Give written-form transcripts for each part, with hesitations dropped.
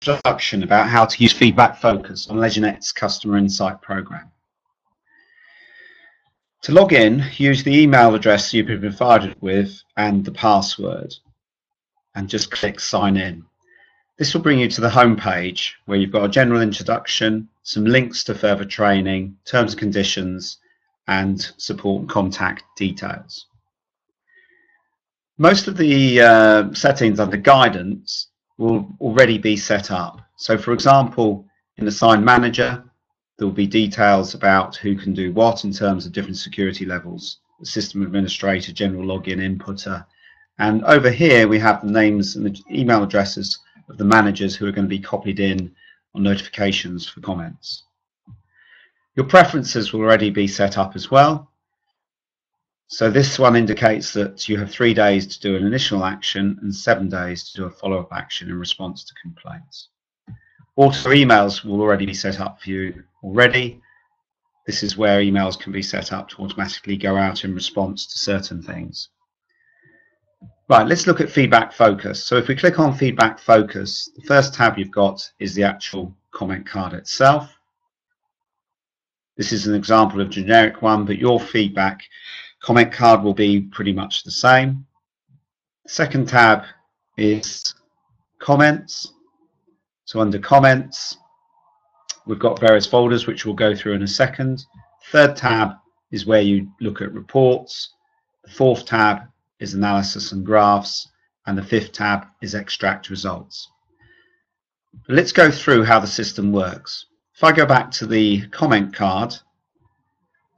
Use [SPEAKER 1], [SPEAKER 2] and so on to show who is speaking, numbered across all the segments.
[SPEAKER 1] introduction about how to use feedback focus on LeisureNet's Customer Insight program. To log in, use the email address you've been provided with and the password, and just click Sign In. This will bring you to the home page where you've got a general introduction, some links to further training, terms and conditions, and support and contact details. Most of the settings under guidance will already be set up. So for example, in the Sign Manager, there will be details about who can do what in terms of different security levels, the system administrator, general login, inputter. And over here we have the names and the email addresses of the managers who are going to be copied in on notifications for comments. Your preferences will already be set up as well. So this one indicates that you have 3 days to do an initial action and 7 days to do a follow-up action in response to complaints. Auto emails will already be set up for you already. This is where emails can be set up to automatically go out in response to certain things. Right, let's look at feedback focus. So if we click on feedback focus, the first tab you've got is the actual comment card itself. This is an example of a generic one, but your feedback comment card will be pretty much the same. The second tab is comments. So under comments, we've got various folders which we'll go through in a second. Third tab is where you look at reports. The fourth tab is analysis and graphs, and the fifth tab is extract results. But let's go through how the system works. If I go back to the comment card,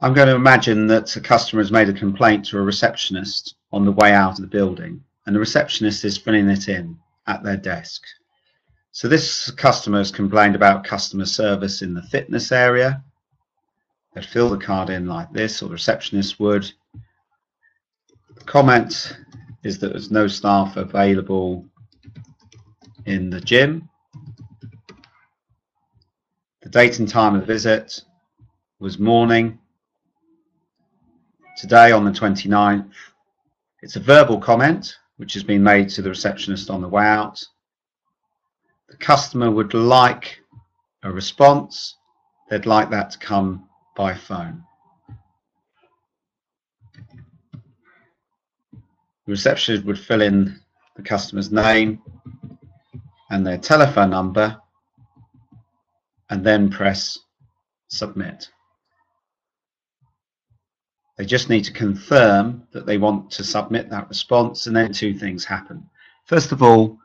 [SPEAKER 1] I'm going to imagine that a customer has made a complaint to a receptionist on the way out of the building, and the receptionist is filling it in at their desk. So this customer has complained about customer service in the fitness area. They'd fill the card in like this, or the receptionist would. The comment is that there's no staff available in the gym. The date and time of visit was morning. Today on the 29th. It's a verbal comment which has been made to the receptionist on the way out. The customer would like a response. They'd like that to come by phone. The receptionist would fill in the customer's name and their telephone number and then press submit. They just need to confirm that they want to submit that response, and then two things happen. First of all,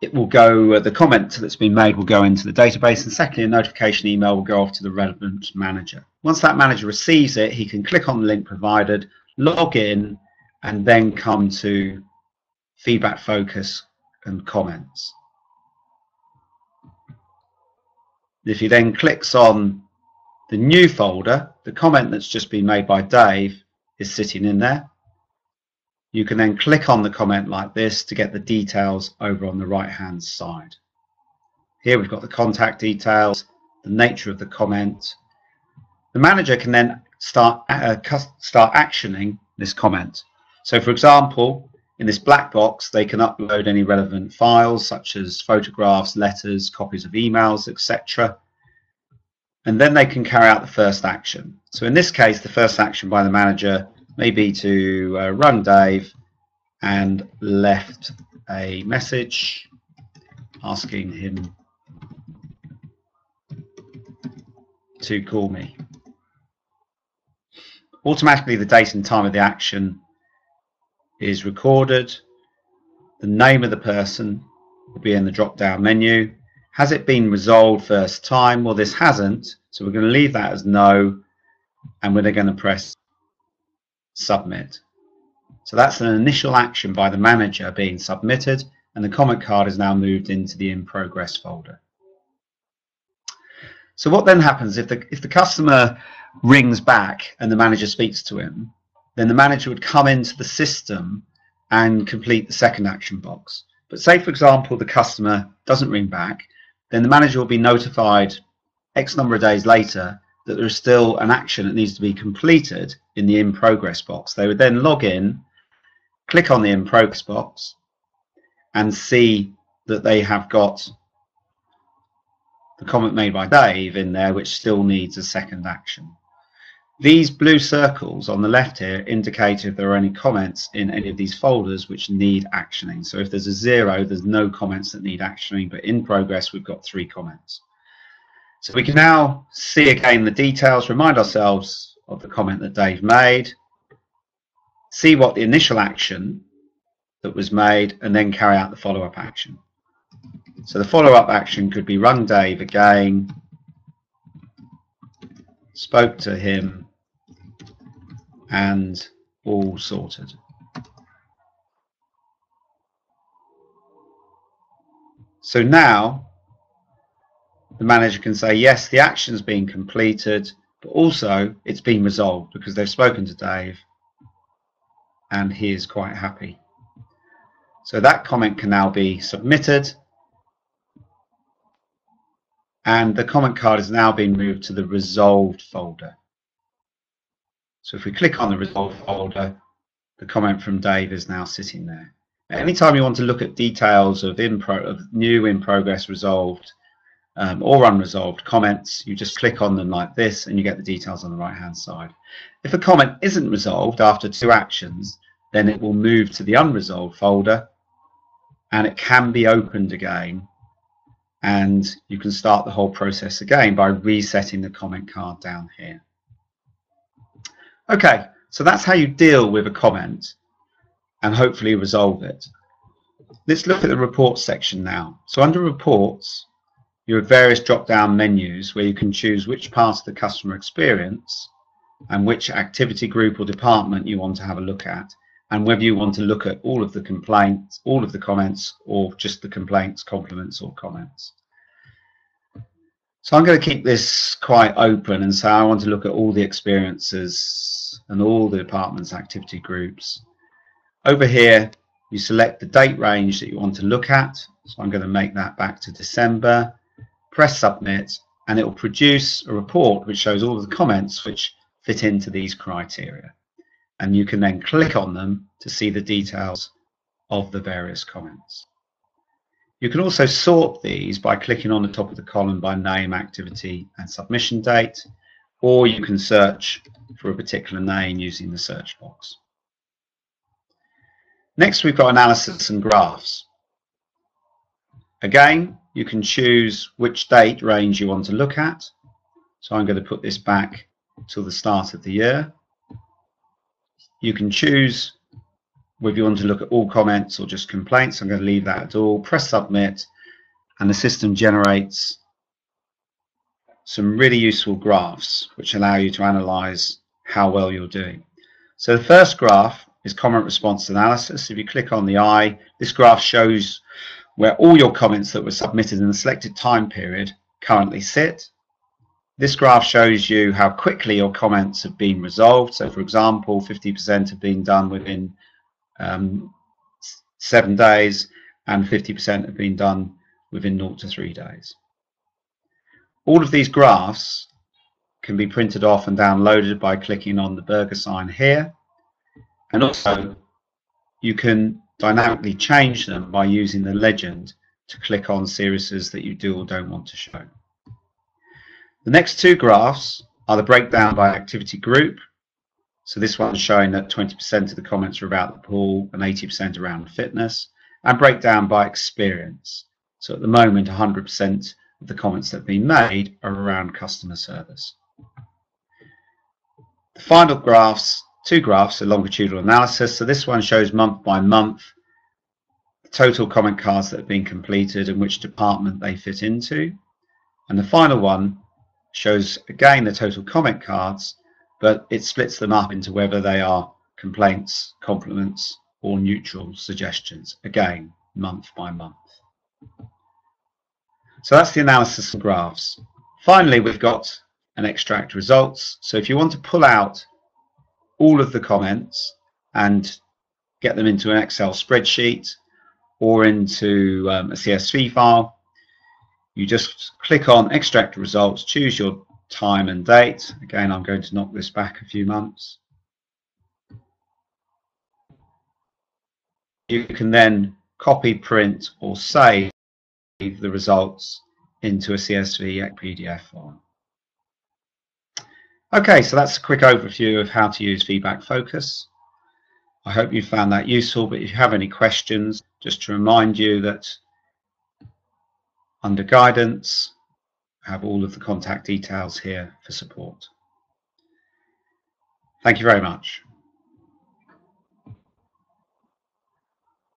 [SPEAKER 1] it will go, the comment that's been made will go into the database, and secondly, a notification email will go off to the relevant manager. Once that manager receives it, he can click on the link provided, log in, and then come to feedback focus and comments. If he then clicks on the new folder, the comment that's just been made by Dave is sitting in there. You can then click on the comment like this to get the details over on the right hand side. Here we've got the contact details, the nature of the comment. The manager can then start actioning this comment. So for example, in this black box they can upload any relevant files such as photographs, letters, copies of emails, etc. And then they can carry out the first action. So in this case, the first action by the manager may be to rung Dave and left a message asking him to call me. Automatically, the date and time of the action is recorded. The name of the person will be in the drop-down menu. Has it been resolved first time? Well, this hasn't, so we're going to leave that as no, and we're going to press submit. So that's an initial action by the manager being submitted, and the comment card is now moved into the in progress folder. So what then happens if the customer rings back and the manager speaks to him? Then the manager would come into the system and complete the second action box. But say, for example, the customer doesn't ring back, then the manager will be notified X number of days later that there is still an action that needs to be completed in the in progress box. They would then log in, click on the in progress box, and see that they have got the comment made by Dave in there, which still needs a second action. These blue circles on the left here indicate if there are any comments in any of these folders which need actioning. So if there's a 0, there's no comments that need actioning, but in progress we've got 3 comments. So we can now see again the details, remind ourselves of the comment that Dave made, see what the initial action that was made, and then carry out the follow-up action. So the follow-up action could be rung Dave again, spoke to him, and all sorted. So now the manager can say, yes, the action's been completed, but also it's been resolved because they've spoken to Dave and he is quite happy. So that comment can now be submitted, and the comment card is now being moved to the resolved folder. So if we click on the resolved folder, the comment from Dave is now sitting there. Anytime you want to look at details of new, in progress, resolved, or unresolved comments, you just click on them like this and you get the details on the right hand side. If a comment isn't resolved after 2 actions, then it will move to the unresolved folder and it can be opened again, and you can start the whole process again by resetting the comment card down here. Okay, so that's how you deal with a comment and hopefully resolve it. Let's look at the reports section now. So under reports, you have various drop-down menus where you can choose which part of the customer experience and which activity group or department you want to have a look at, and whether you want to look at all of the complaints, all of the comments, or just the complaints, compliments, or comments. So I'm going to keep this quite open and say I want to look at all the experiences and all the departments' activity groups. Over here, you select the date range that you want to look at. So I'm going to make that back to December. Press submit, and it will produce a report which shows all of the comments which fit into these criteria. And you can then click on them to see the details of the various comments. You can also sort these by clicking on the top of the column by name, activity, and submission date, or you can search for a particular name using the search box. Next, we've got analysis and graphs. Again, you can choose which date range you want to look at. So I'm going to put this back till the start of the year. You can choose whether you want to look at all comments or just complaints. I'm going to leave that at all. Press submit, and the system generates some really useful graphs which allow you to analyze how well you're doing. So the first graph is comment response analysis. If you click on the eye, this graph shows where all your comments that were submitted in the selected time period currently sit. This graph shows you how quickly your comments have been resolved. So for example, 50% have been done within 7 days and 50% have been done within 0 to 3 days. All of these graphs can be printed off and downloaded by clicking on the burger sign here, and also you can dynamically change them by using the legend to click on series that you do or don't want to show. The next 2 graphs are the breakdown by activity group. So this one's showing that 20% of the comments are about the pool and 80% around fitness, and breakdown by experience. So at the moment, 100% of the comments that have been made are around customer service. The final graphs, 2 graphs, are longitudinal analysis. So this one shows month by month the total comment cards that have been completed and which department they fit into. And the final one shows again the total comment cards, but it splits them up into whether they are complaints, compliments, or neutral suggestions, again, month by month. So that's the analysis and graphs. Finally, we've got an extract results. So if you want to pull out all of the comments and get them into an Excel spreadsheet or into a CSV file, you just click on extract results, choose your time and date. Again, I'm going to knock this back a few months. You can then copy, print, or save the results into a CSV PDF file. Okay, so that's a quick overview of how to use Feedback Focus. I hope you found that useful, but if you have any questions, just to remind you that under guidance, I have all of the contact details here for support. Thank you very much.